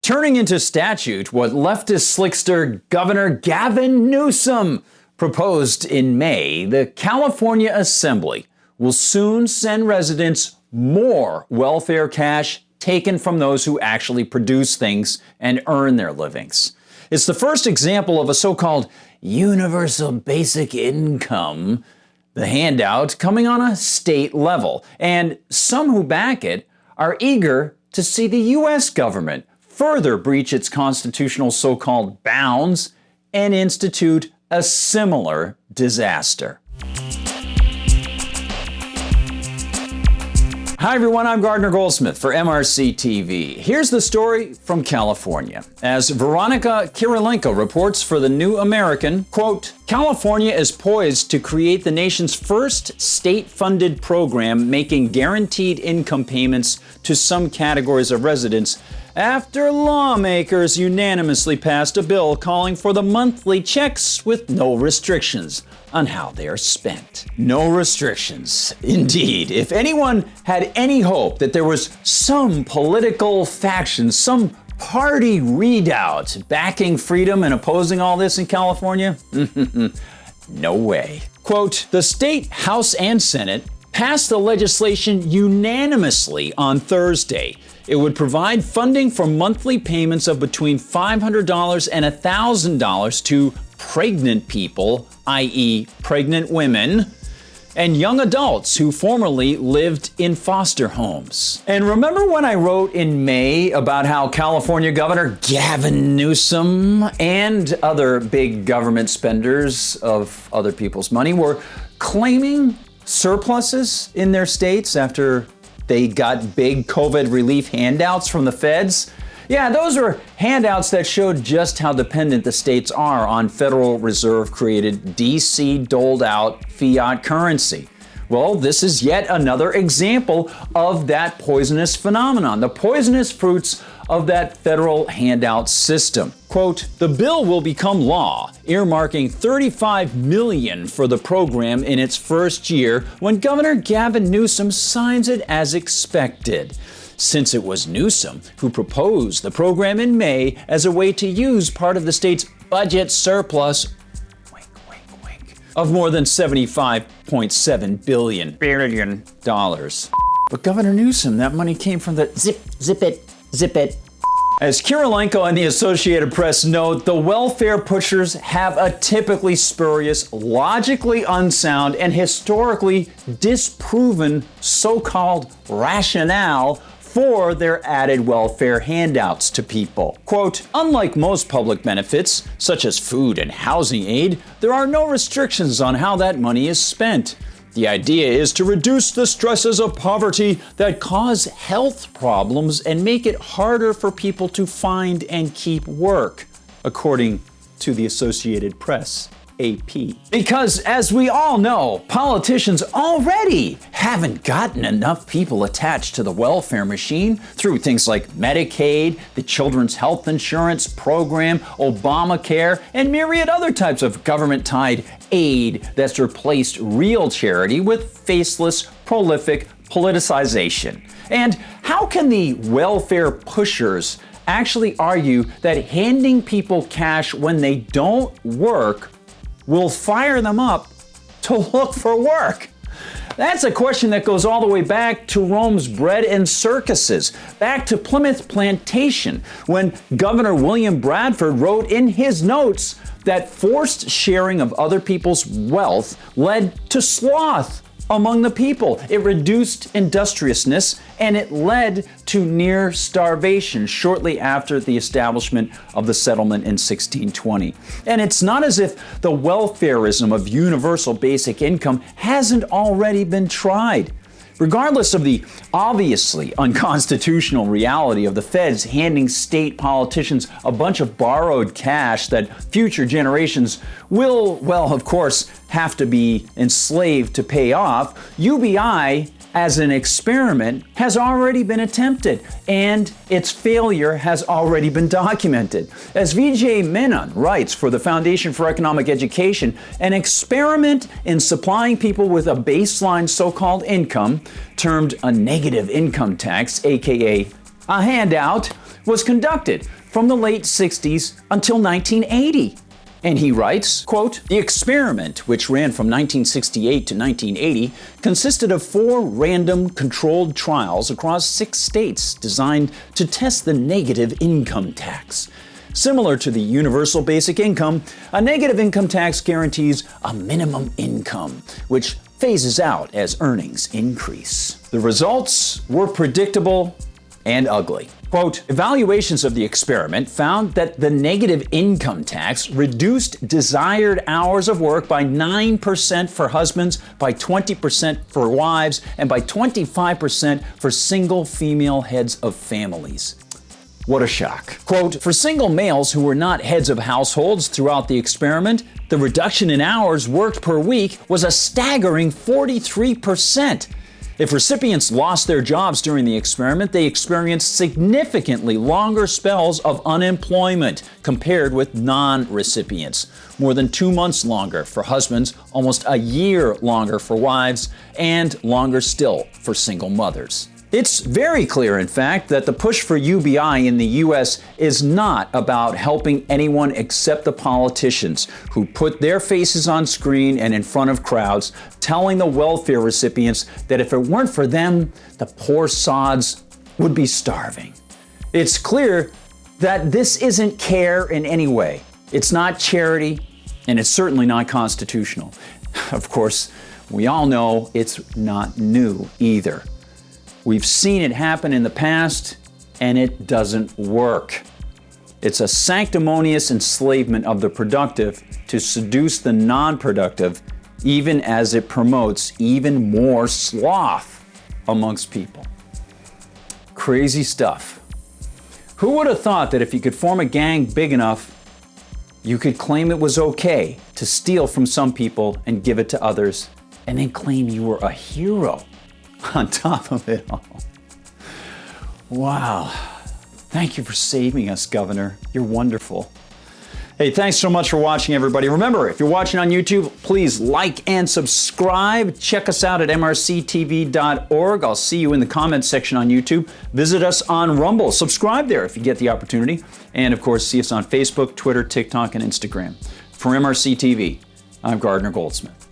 turning into statute what leftist slickster Governor Gavin Newsom proposed in May, the California Assembly will soon send residents more welfare cash taken from those who actually produce things and earn their livings. It's the first example of a so-called universal basic income, the handout coming on a state level. And some who back it are eager to see the U.S. government further breach its constitutional so-called bounds and institute a similar disaster. Hi everyone, I'm Gardner Goldsmith for MRC-TV. Here's the story from California. As Veronica Kirilenko reports for The New American, quote, California is poised to create the nation's first state-funded program making guaranteed income payments to some categories of residents after lawmakers unanimously passed a bill calling for the monthly checks with no restrictions on how they are spent. No restrictions, indeed. If anyone had any hope that there was some political faction, some party redoubt backing freedom and opposing all this in California, no way. Quote, the state House and Senate passed the legislation unanimously on Thursday. It would provide funding for monthly payments of between $500 and $1,000 to pregnant people, i.e. pregnant women, and young adults who formerly lived in foster homes. And remember when I wrote in May about how California Governor Gavin Newsom and other big government spenders of other people's money were claiming surpluses in their states after they got big COVID relief handouts from the feds? Yeah, those were handouts that showed just how dependent the states are on Federal Reserve created DC doled out fiat currency. Well, this is yet another example of that poisonous phenomenon, the poisonous fruits of that federal handout system. Quote, the bill will become law, earmarking $35 million for the program in its first year when Governor Gavin Newsom signs it as expected. Since it was Newsom who proposed the program in May as a way to use part of the state's budget surplus, wink, wink, wink, of more than $75.7 billion. But Governor Newsom, that money came from the zip it. As Kirilenko and the Associated Press note, the welfare pushers have a typically spurious, logically unsound, and historically disproven so-called rationale for their added welfare handouts to people. Quote, unlike most public benefits, such as food and housing aid, there are no restrictions on how that money is spent. The idea is to reduce the stresses of poverty that cause health problems and make it harder for people to find and keep work, according to the Associated Press, AP. Because, as we all know, politicians already haven't gotten enough people attached to the welfare machine through things like Medicaid, the Children's Health Insurance Program, Obamacare, and myriad other types of government-tied aid that's replaced real charity with faceless, prolific politicization. And how can the welfare pushers actually argue that handing people cash when they don't work will fire them up to look for work? That's a question that goes all the way back to Rome's bread and circuses, back to Plymouth Plantation, when Governor William Bradford wrote in his notes that forced sharing of other people's wealth led to sloth among the people. It reduced industriousness, and it led to near starvation shortly after the establishment of the settlement in 1620. And it's not as if the welfarism of universal basic income hasn't already been tried. Regardless of the obviously unconstitutional reality of the feds handing state politicians a bunch of borrowed cash that future generations will, well, of course, have to be enslaved to pay off, UBI as an experiment has already been attempted, and its failure has already been documented. As Vijay Menon writes for the Foundation for Economic Education, an experiment in supplying people with a baseline so-called income, termed a negative income tax, aka a handout, was conducted from the late 60s until 1980. And he writes, quote, "The experiment, which ran from 1968 to 1980, consisted of 4 random controlled trials across 6 states designed to test the negative income tax. Similar to the universal basic income, a negative income tax guarantees a minimum income, which phases out as earnings increase. The results were predictable and ugly." Quote, "Evaluations of the experiment found that the negative income tax reduced desired hours of work by 9% for husbands, by 20% for wives, and by 25% for single female heads of families." What a shock. Quote, "For single males who were not heads of households throughout the experiment, the reduction in hours worked per week was a staggering 43%. If recipients lost their jobs during the experiment, they experienced significantly longer spells of unemployment compared with non-recipients. More than 2 months longer for husbands, almost a year longer for wives, and longer still for single mothers. It's very clear, in fact, that the push for UBI in the U.S. is not about helping anyone except the politicians who put their faces on screen and in front of crowds, telling the welfare recipients that if it weren't for them, the poor sods would be starving. It's clear that this isn't care in any way. It's not charity, and it's certainly not constitutional. Of course, we all know it's not new either. We've seen it happen in the past, and it doesn't work. It's a sanctimonious enslavement of the productive to seduce the non-productive, even as it promotes even more sloth amongst people. Crazy stuff. Who would have thought that if you could form a gang big enough, you could claim it was okay to steal from some people and give it to others, and then claim you were a hero on top of it all. Wow. Thank you for saving us, Governor. You're wonderful. Hey, thanks so much for watching, everybody. Remember, if you're watching on YouTube, please like and subscribe. Check us out at MRCTV.org. I'll see you in the comments section on YouTube. Visit us on Rumble. Subscribe there if you get the opportunity. And of course, see us on Facebook, Twitter, TikTok, and Instagram. For MRC TV, I'm Gardner Goldsmith.